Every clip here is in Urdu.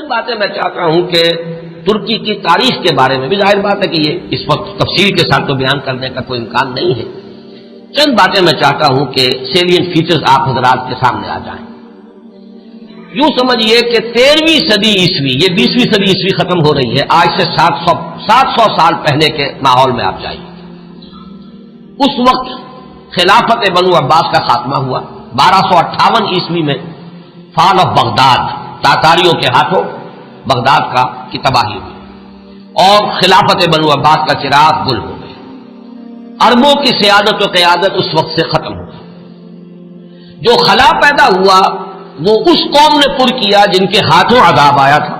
چند باتیں میں چاہتا ہوں کہ ترکی کی تاریخ کے بارے میں بھی ظاہر بات ہے کہ یہ اس وقت تفصیل کے ساتھ تو بیان کرنے کا کوئی امکان نہیں ہے. چند باتیں میں چاہتا ہوں کہ سیلین فیچرز آپ حضرات کے سامنے آ جائیں. یوں سمجھیے کہ 13ویں صدی عیسوی، یہ 20ویں صدی عیسوی ختم ہو رہی ہے، آج سے 700 سال پہلے کے ماحول میں آپ جائیے. اس وقت خلافت بنو عباس کا خاتمہ ہوا. 1258 عیسوی میں فال آف بغداد، تاتاریوں کے ہاتھوں بغداد کی تباہی ہوئی اور خلافت بنو عباس کا چراغ گل ہو گیا. عربوں کی سیادت و قیادت اس وقت سے ختم ہو گئی. جو خلا پیدا ہوا وہ اس قوم نے پر کیا جن کے ہاتھوں عذاب آیا تھا.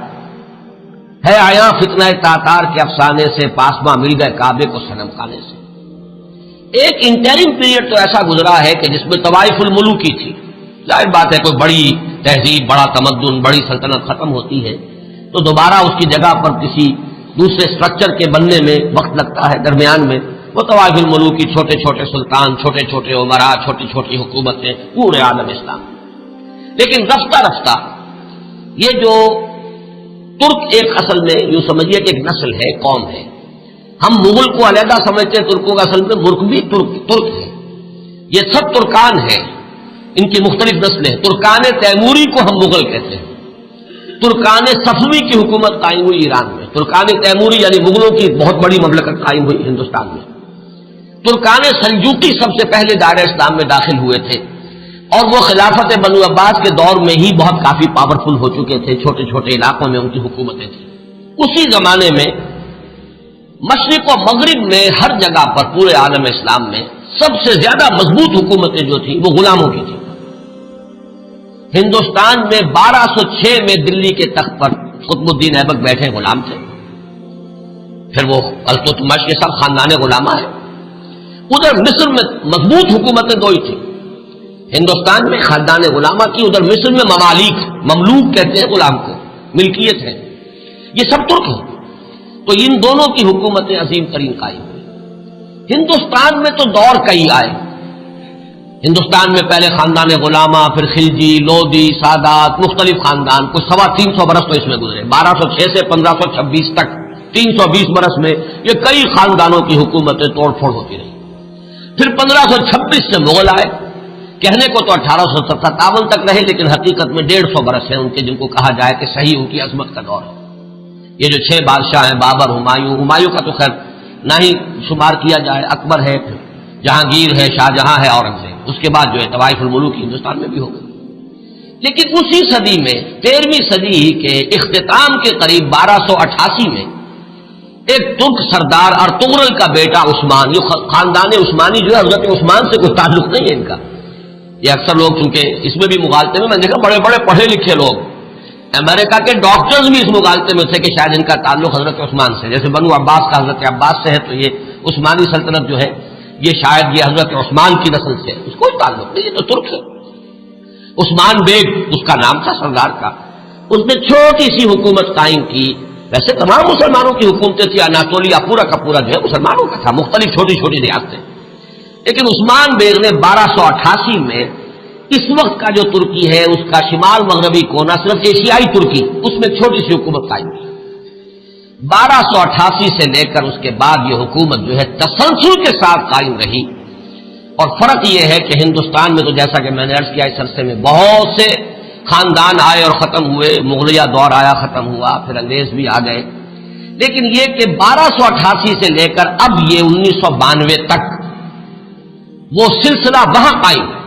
ہے آیا فتنہ تاتار کے افسانے سے، پاسماں مل گئے کعبے کو صنم خانے سے. ایک انٹرم پیریڈ تو ایسا گزرا ہے کہ جس میں طوائف الملوکی تھی. ظاہر بات ہے کوئی بڑی تہذیب، بڑا تمدن، بڑی سلطنت ختم ہوتی ہے تو دوبارہ اس کی جگہ پر کسی دوسرے سٹرکچر کے بننے میں وقت لگتا ہے. درمیان میں وہ طوائف الملوکی، چھوٹے چھوٹے سلطان، چھوٹے چھوٹے عمراء، چھوٹی چھوٹی حکومتیں پورے عالم اسلام. لیکن رفتہ رفتہ یہ جو ترک ایک اصل میں یوں سمجھیے کہ ایک نسل ہے، قوم ہے. ہم مغل کو علیحدہ سمجھتے ہیں، ترکوں کا اصل میں ملک بھی ترک ہے. یہ سب ترکان ہیں، ان کی مختلف نسلیں. ترکان تیموری کو ہم مغل کہتے ہیں. ترکان صفوی کی حکومت قائم ہوئی ایران میں. ترکان تیموری یعنی مغلوں کی بہت بڑی مملکت قائم ہوئی ہندوستان میں. ترکان سلجوقی سب سے پہلے دائرہ اسلام میں داخل ہوئے تھے اور وہ خلافت بنو عباس کے دور میں ہی بہت کافی پاورفل ہو چکے تھے. چھوٹے چھوٹے علاقوں میں ان کی حکومتیں تھیں. اسی زمانے میں مشرق و مغرب میں ہر جگہ پر پورے عالم اسلام میں سب سے زیادہ مضبوط حکومتیں جو تھیں وہ غلاموں کی تھیں. ہندوستان میں 1206 میں دلی کے تخت پر قطب الدین ایبک بیٹھے غلام تھے. پھر وہ التتمش، یہ سب خاندان غلامہ ہے. ادھر مصر میں مضبوط حکومتیں دو ہی تھیں. ہندوستان میں خاندان غلامہ کی، ادھر مصر میں مملوک کہتے ہیں غلام کو، ملکیت ہے. یہ سب ترک ہیں. تو ان دونوں کی حکومتیں عظیم ترین قائم ہوئی. ہندوستان میں تو دور کئی آئے. ہندوستان میں پہلے خاندان غلامہ، پھر خلجی، لودھی، سادات، مختلف خاندان. کچھ 325 برس تو اس میں گزرے. 1206 سے 1526 تک 320 برس میں یہ کئی خاندانوں کی حکومتیں توڑ پھوڑ ہوتی رہی. پھر 1526 سے مغل آئے. کہنے کو تو 1857 تک رہے، لیکن حقیقت میں 150 برس ہیں ان کے، جن کو کہا جائے کہ صحیح ان کی عظمت کا دور ہے. یہ جو 6 بادشاہ ہیں، بابر، ہمایوں کا تو خیر نہ ہی شمار کیا جائے، اکبر ہے، پھر جہانگیر ہے، شاہجہاں ہے، اورنگزیب. اس کے بعد جو ہے طوائف الملوک ہندوستان میں بھی ہو گئی. لیکن اسی صدی میں 13ویں صدی کے اختتام کے قریب 1288 میں ایک ترک سردار ارطغرل کا بیٹا عثمان، یہ خاندان عثمانی جو ہے حضرت عثمان سے کوئی تعلق نہیں ہے ان کا. یہ اکثر لوگ چونکہ اس میں بھی مغالطے میں دیکھا بڑے بڑے پڑھے لکھے لوگ، امریکہ کے ڈاکٹرز بھی اس مغالطے میں تھے کہ شاید ان کا تعلق حضرت عثمان سے، جیسے بنو عباس کا حضرت عباس سے ہے تو یہ عثمانی سلطنت جو ہے یہ شاید یہ حضرت عثمان کی نسل سے ہے. اس کوئی تعلق نہیں، یہ تو ترک ہے. عثمان بیگ اس کا نام تھا سردار کا. اس نے چھوٹی سی حکومت قائم کی. ویسے تمام مسلمانوں کی حکومتیں تھی. اناطولیہ پورا کا پورا جو ہے مسلمانوں کا تھا، مختلف چھوٹی چھوٹی ریاستیں. لیکن عثمان بیگ نے 1288 میں اس وقت کا جو ترکی ہے اس کا شمال مغربی کونا، صرف ایشیائی ترکی، اس میں چھوٹی سی حکومت قائم کی. 1288 سے لے کر اس کے بعد یہ حکومت جو ہے تسلسل کے ساتھ قائم رہی. اور فرق یہ ہے کہ ہندوستان میں تو جیسا کہ میں نے عرض کیا اس عرصے میں بہت سے خاندان آئے اور ختم ہوئے. مغلیہ دور آیا، ختم ہوا، پھر انگریز بھی آ گئے. لیکن یہ کہ 1288 سے لے کر اب یہ 1992 تک وہ سلسلہ وہاں قائم ہے،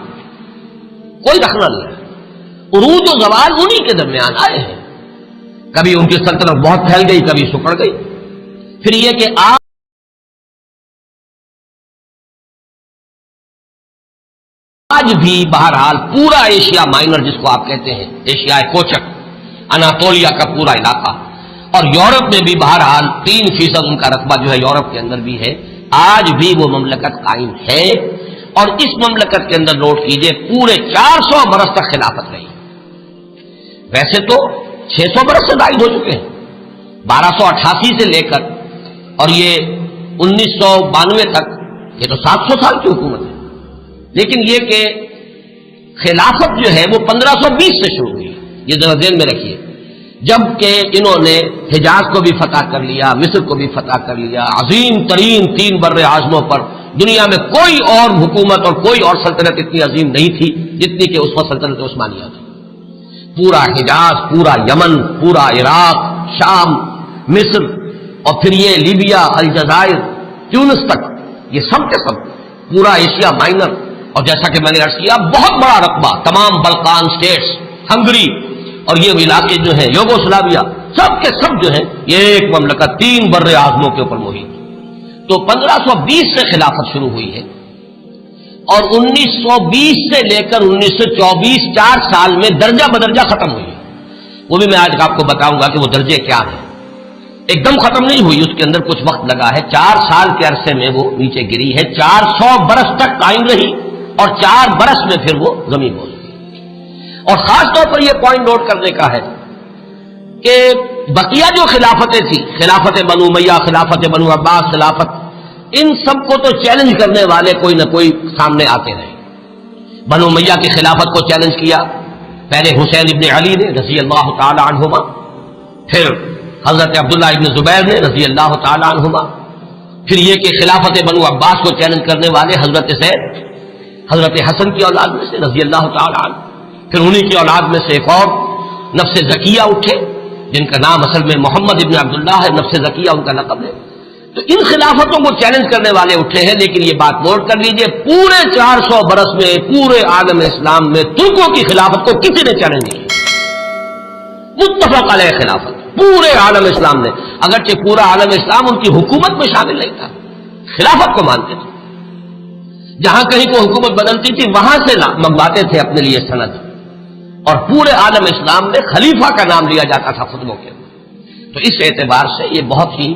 کوئی دخل نہیں ہے. عروج و زوال انہی کے درمیان آئے ہیں. کبھی ان کی سلطنت بہت پھیل گئی، کبھی سکڑ گئی. پھر یہ کہ آج بھی بہرحال پورا ایشیا مائنر جس کو آپ کہتے ہیں، ایشیا کوچک، اناطولیہ کا پورا علاقہ، اور یورپ میں بھی بہرحال 3% ان کا رقبہ جو ہے یورپ کے اندر بھی ہے. آج بھی وہ مملکت قائم ہے. اور اس مملکت کے اندر نوٹ کیجئے پورے 400 برس تک خلافت رہی. ویسے تو 600 برس سے زائد ہو چکے ہیں 1288 سے لے کر، اور یہ 1992 تک، یہ تو 700 سال کی حکومت ہے. لیکن یہ کہ خلافت جو ہے وہ 1520 سے شروع ہوئی. یہ ذرا ذہن میں رکھیے جبکہ انہوں نے حجاز کو بھی فتح کر لیا، مصر کو بھی فتح کر لیا، عظیم ترین 3 بر اعظموں پر دنیا میں کوئی اور حکومت اور کوئی اور سلطنت اتنی عظیم نہیں تھی جتنی کہ اس وقت سلطنت عثمانیہ تھی۔ پورا حجاز، پورا یمن، پورا عراق، شام، مصر، اور پھر یہ لیبیا، الجزائر، تیونس تک، یہ سب کے سب پورا ایشیا مائنر، اور جیسا کہ میں نے عرض کیا بہت بڑا رقبہ، تمام بلقان سٹیٹس، ہنگری اور یہ علاقے جو ہیں یوگوسلاویا، سب کے سب جو ہیں یہ ایک مملکت 3 بر اعظموں کے اوپر محیط۔ تو 1520 سے خلافت شروع ہوئی ہے، اور 1920 سے لے کر 1924 4 سال میں درجہ بدرجہ ختم ہوئی ہے۔ وہ بھی میں آج آپ کو بتاؤں گا کہ وہ درجے کیا ہیں۔ ایک دم ختم نہیں ہوئی، اس کے اندر کچھ وقت لگا ہے۔ 4 سال کے عرصے میں وہ نیچے گری ہے، 400 برس تک قائم رہی، اور 4 برس میں پھر وہ زمین ہو گئی۔ اور خاص طور پر یہ پوائنٹ نوٹ کرنے کا ہے کہ بقیہ جو خلافتیں تھیں، خلافت بنو امیہ، خلافت بنو عباس، خلافت، ان سب کو تو چیلنج کرنے والے کوئی نہ کوئی سامنے آتے رہے۔ بنو امیہ کی خلافت کو چیلنج کیا پہلے حسین ابن علی نے رضی اللہ تعالی عنہما، پھر حضرت عبداللہ ابن زبیر نے رضی اللہ تعالی عنہما، پھر یہ کہ خلافت بنو عباس کو چیلنج کرنے والے حضرت زید، حضرت حسن کی اولاد میں سے رضی اللہ تعالی عنہ، پھر انہی کی اولاد میں سے ایک اور نفس زکیہ اٹھے جن کا نام اصل میں محمد ابن عبداللہ ہے، نفس زکیہ ان کا لقب ہے۔ تو ان خلافتوں کو چیلنج کرنے والے اٹھے ہیں، لیکن یہ بات نوٹ کر لیجئے پورے 400 برس میں پورے عالم اسلام میں ترکوں کی خلافت کو کسی نے چیلنج نہیں کیا۔ متفق علیہ خلافت پورے عالم اسلام نے، اگرچہ پورا عالم اسلام ان کی حکومت میں شامل نہیں تھا، خلافت کو مانتے تھے، جہاں کہیں کو حکومت بدلتی تھی وہاں سے منگواتے تھے اپنے لیے سند، اور پورے عالم اسلام میں خلیفہ کا نام لیا جاتا تھا خطبوں کے۔ تو اس اعتبار سے یہ بہت ہی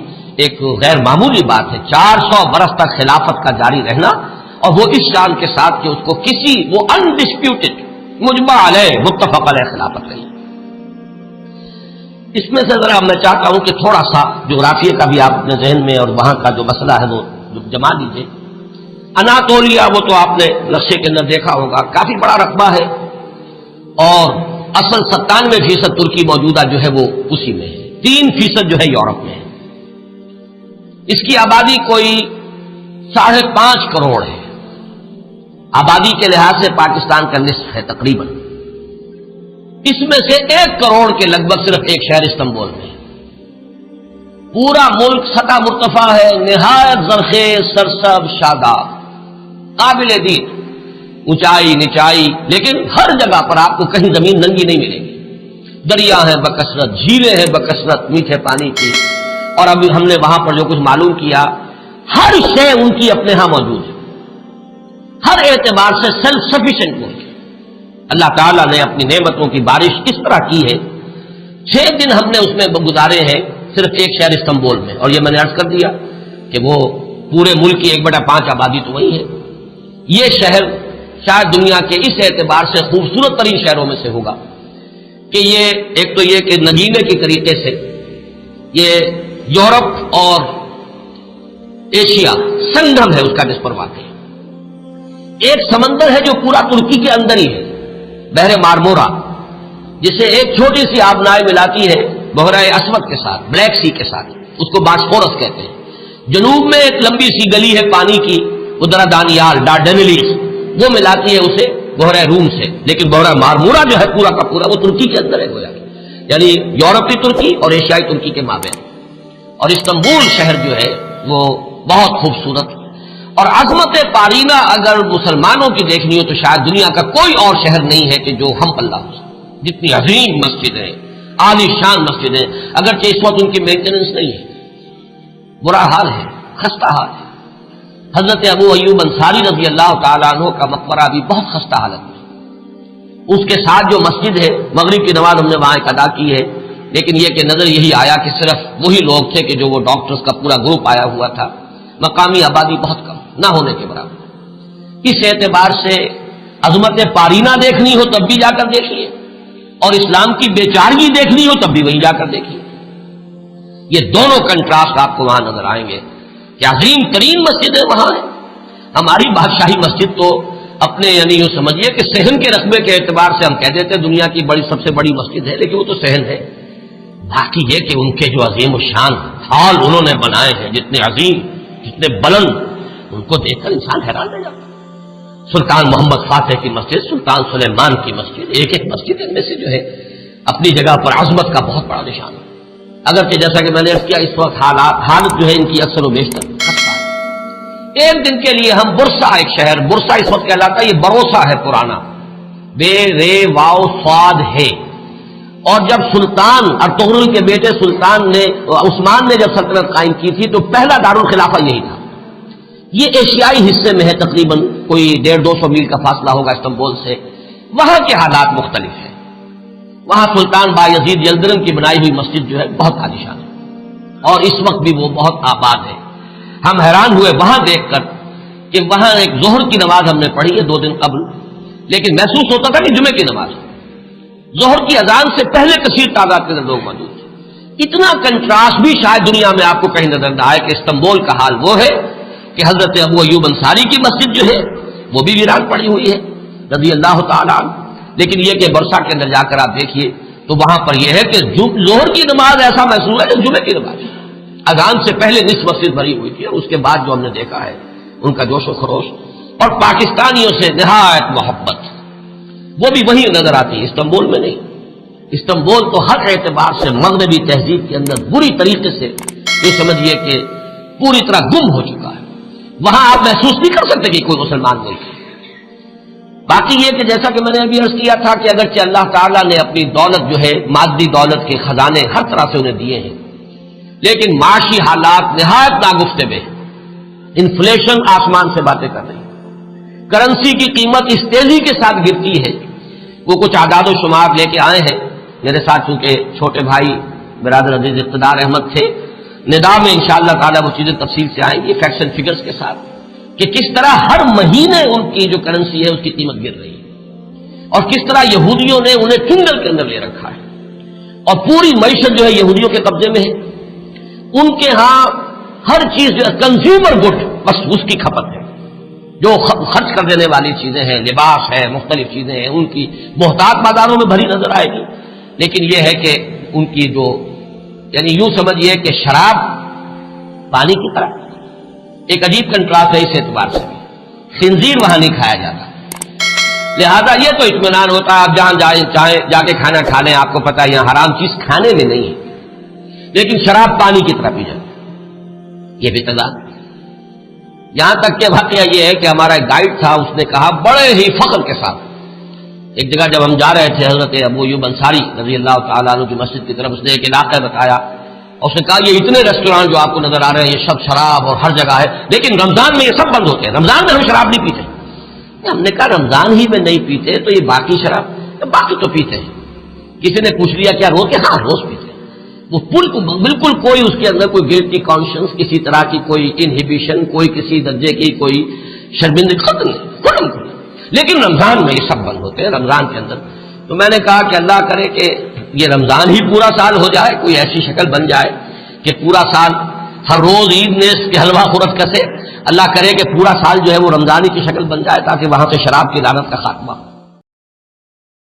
ایک غیر معمولی بات ہے، 400 برس تک خلافت کا جاری رہنا، اور وہ اس شان کے ساتھ کہ اس کو کسی وہ انڈسپیوٹڈ مجمع علیہ متفق علیہ خلافت رہی۔ اس میں سے ذرا میں چاہتا ہوں کہ تھوڑا سا جغرافیہ کا بھی آپ اپنے ذہن میں اور وہاں کا جو مسئلہ ہے وہ جما لیجیے۔ اناطولیہ وہ تو آپ نے نقشے کے اندر دیکھا ہوگا، کافی بڑا رقبہ ہے، اور اصل 97% ترکی موجودہ جو ہے وہ اسی میں ہے، 3% جو ہے یورپ میں ہے۔ اس کی آبادی کوئی 5.5 کروڑ ہے، آبادی کے لحاظ سے پاکستان کا نصف ہے تقریباً۔ اس میں سے 1 کروڑ کے لگ بھگ صرف ایک شہر استنبول میں ہے۔ پورا ملک سطح مرتفع ہے، نہایت زرخیز، سرسبز، شاداب، قابل دید، اونچائی نچائی، لیکن ہر جگہ پر آپ کو کہیں زمین ننگی نہیں ملے گی۔ دریا ہیں بکثرت، جھیلیں ہیں بکثرت میٹھے پانی کی، اور ابھی ہم نے وہاں پر جو کچھ معلوم کیا ہر شے ان کی اپنے ہاں موجود ہے، ہر اعتبار سے سیلف سفیشینٹ ملک ہے۔ اللہ تعالیٰ نے اپنی نعمتوں کی بارش اس طرح کی ہے، 6 دن ہم نے اس میں گزارے ہیں صرف ایک شہر استنبول میں، اور یہ میں نے عرض کر دیا کہ وہ پورے ملک کی 1/5 آبادی تو وہی ہے۔ یہ شہر شاید دنیا کے اس اعتبار سے خوبصورت ترین شہروں میں سے ہوگا کہ یہ ایک تو یہ کہ نگینے کی طریقے سے یہ یورپ اور ایشیا سنگم ہے اس کا جس پر واقع ہے۔ ایک سمندر ہے جو پورا ترکی کے اندر ہی ہے، بحر مارمورا، جسے ایک چھوٹی سی آبنائے ملاتی ہے بحیرہ اسود کے ساتھ، بلیک سی کے ساتھ، اس کو باسفورس کہتے ہیں۔ جنوب میں ایک لمبی سی گلی ہے پانی کی، ادرا دانیال ڈارڈنیلیز، وہ ملاتی ہے اسے بحیرہ روم سے، لیکن بحیرہ مارمورا جو ہے پورا کا پورا وہ ترکی کے اندر ہے گویا، یعنی یورپی ترکی اور ایشیائی ترکی کے مابین۔ اور استنبول شہر جو ہے وہ بہت خوبصورت، اور عظمت پارینہ اگر مسلمانوں کی دیکھنی ہو تو شاید دنیا کا کوئی اور شہر نہیں ہے کہ جو ہم پلہ ہو سکے۔ جتنی عظیم مسجدیں، عالی شان مسجدیں، اگرچہ اس وقت ان کی مینٹیننس نہیں ہے، برا حال ہے، خستہ حال ہے۔ حضرت ابو ایوب انصاری رضی اللہ تعالیٰ عنہ کا مقبرہ بھی بہت خستہ حالت میں، اس کے ساتھ جو مسجد ہے مغرب کی نماز ہم نے وہاں ایک ادا کی ہے، لیکن یہ کہ نظر یہی آیا کہ صرف وہی لوگ تھے کہ جو وہ ڈاکٹرز کا پورا گروپ آیا ہوا تھا، مقامی آبادی بہت کم، نہ ہونے کے برابر۔ اس اعتبار سے عظمت پارینہ دیکھنی ہو تب بھی جا کر دیکھیے، اور اسلام کی بیچارگی دیکھنی ہو تب بھی وہیں جا کر دیکھیے۔ یہ دونوں کنٹراسٹ آپ کو وہاں نظر آئیں گے کہ عظیم ترین مسجدیں وہاں ہیں۔ ہماری بادشاہی مسجد تو اپنے یعنی یوں سمجھیے کہ صحن کے رقبے کے اعتبار سے ہم کہہ دیتے ہیں دنیا کی سب سے بڑی مسجد ہے، لیکن وہ تو صحن ہے، باقی یہ کہ ان کے جو عظیم الشان ہال انہوں نے بنائے ہیں، جتنے عظیم، جتنے بلند، ان کو دیکھ کر انسان حیران رہ جاتا ہے۔ سلطان محمد فاتح کی مسجد، سلطان سلیمان کی مسجد، ایک ایک مسجد ان میں سے جو ہے اپنی جگہ پر عظمت کا بہت بڑا نشان ہے۔ اگرچہ جیسا کہ میں نے عرض کیا اس وقت حالت جو ہے ان کی اکثر و بیشتر خستہ ہے۔ ایک دن کے لیے ہم برسا، ایک شہر برسا اس وقت کہلاتا ہے، یہ بروسا ہے پرانا، بے رے واو صاد ہے۔ اور جب سلطان ارطغرل کے بیٹے سلطان نے عثمان نے جب سلطنت قائم کی تھی تو پہلا دارالخلافہ یہی تھا۔ یہ ایشیائی حصے میں ہے، تقریباً کوئی 150-200 میل کا فاصلہ ہوگا استنبول سے۔ وہاں کے حالات مختلف ہیں۔ وہاں سلطان بایزید یلدرم کی بنائی ہوئی مسجد جو ہے بہت عالیشان ہے اور اس وقت بھی وہ بہت آباد ہے۔ ہم حیران ہوئے وہاں دیکھ کر کہ وہاں ایک ظہر کی نماز ہم نے پڑھی ہے 2 دن قبل، لیکن محسوس ہوتا تھا کہ جمعے کی نماز ہے۔ ظہر کی اذان سے پہلے کثیر تعداد کے اندر لوگ موجود تھے۔ اتنا کنٹراسٹ بھی شاید دنیا میں آپ کو کہیں نظر نہ آئے کہ استنبول کا حال وہ ہے کہ حضرت ابو ایوب انصاری کی مسجد جو ہے وہ بھی ویران پڑی ہوئی ہے رضی اللہ تعالیٰ عنہ، لیکن یہ کہ برسا کے اندر جا کر آپ دیکھیے تو وہاں پر یہ ہے کہ ظہر کی نماز ایسا محسوس ہے کہ جمعے کی نماز ہے۔ اذان سے پہلے نصف مسجد بھری ہوئی تھی اور اس کے بعد جو ہم نے دیکھا ہے ان کا جوش و خروش اور پاکستانیوں سے نہایت محبت، وہ بھی وہی نظر آتی ہے، استنبول میں نہیں۔ استنبول تو ہر اعتبار سے مغربی تہذیب کے اندر بری طریقے سے یہ سمجھیے کہ پوری طرح گم ہو چکا ہے۔ وہاں آپ محسوس نہیں کر سکتے کہ کوئی مسلمان ملک ہے۔ باقی یہ کہ جیسا کہ میں نے ابھی عرض کیا تھا کہ اگرچہ اللہ تعالیٰ نے اپنی دولت جو ہے مادی دولت کے خزانے ہر طرح سے انہیں دیے ہیں، لیکن معاشی حالات نہایت ناگفتہ ہیں۔ انفلیشن آسمان سے باتیں کر رہی ہے، کرنسی کی قیمت اس تیزی کے ساتھ گرتی ہے۔ وہ کچھ اعداد و شمار لے کے آئے ہیں میرے ساتھ، چونکہ چھوٹے بھائی برادر عزیز اقتدار احمد تھے، ندا میں انشاءاللہ تعالیٰ وہ چیزیں تفصیل سے آئیں گی فیکٹس اینڈ فگرز کے ساتھ کہ کس طرح ہر مہینے ان کی جو کرنسی ہے اس کی قیمت گر رہی ہے اور کس طرح یہودیوں نے انہیں چنگل کے اندر لے رکھا ہے اور پوری معیشت جو ہے یہودیوں کے قبضے میں ہے۔ ان کے ہاں ہر چیز جو ہے کنزیومر گڈ، بس اس کی کھپت ہے، جو خرچ کر دینے والی چیزیں ہیں، لباس ہے، مختلف چیزیں ہیں، ان کی محتاط بازاروں میں بھری نظر آئے گی۔ لیکن یہ ہے کہ ان کی جو یعنی یوں سمجھیے کہ شراب پانی کی طرح، ایک عجیب کنٹراسٹ ہے اس اعتبار سے بھی، خنزیر وہاں نہیں کھایا جاتا، لہذا یہ تو اطمینان ہوتا ہے آپ جہاں چاہیں جا کے کھانا کھا لیں، آپ کو پتا ہے یہاں حرام چیز کھانے میں نہیں ہے، لیکن شراب پانی کی طرح پی جاتی، یہ بھی تضاد۔ یہاں تک کہ واقعہ یہ ہے کہ ہمارا ایک گائیڈ تھا، اس نے کہا بڑے ہی فخر کے ساتھ، ایک جگہ جب ہم جا رہے تھے حضرت ابو ایوب انصاری رضی اللہ تعالیٰ عنہ کی مسجد کی طرف، اس نے ایک علاقہ بتایا اور اس نے کہا یہ اتنے ریسٹوران جو آپ کو نظر آ رہے ہیں یہ سب شراب اور ہر جگہ ہے، لیکن رمضان میں یہ سب بند ہوتے ہیں، رمضان میں ہم شراب نہیں پیتے۔ ہم نے کہا رمضان ہی میں نہیں پیتے تو یہ باقی شراب، باقی تو پیتے ہیں۔ کسی نے پوچھ لیا کیا روز کے؟ ہاں روز پیتے ہیں۔ وہ بالکل کوئی اس کے اندر کوئی گلٹی کانشنس، کسی طرح کی کوئی انہیبیشن، کوئی کسی درجے کی کوئی شرمندگی ختم نہیں، لیکن رمضان میں یہ سب بند ہوتے ہیں رمضان کے اندر۔ تو میں نے کہا کہ اللہ کرے کہ یہ رمضان ہی پورا سال ہو جائے، کوئی ایسی شکل بن جائے کہ پورا سال ہر روز عید نیس کے حلوہ خورت کسے، اللہ کرے کہ پورا سال جو ہے وہ رمضانی کی شکل بن جائے تاکہ وہاں سے شراب کی لعنت کا خاتمہ ہو۔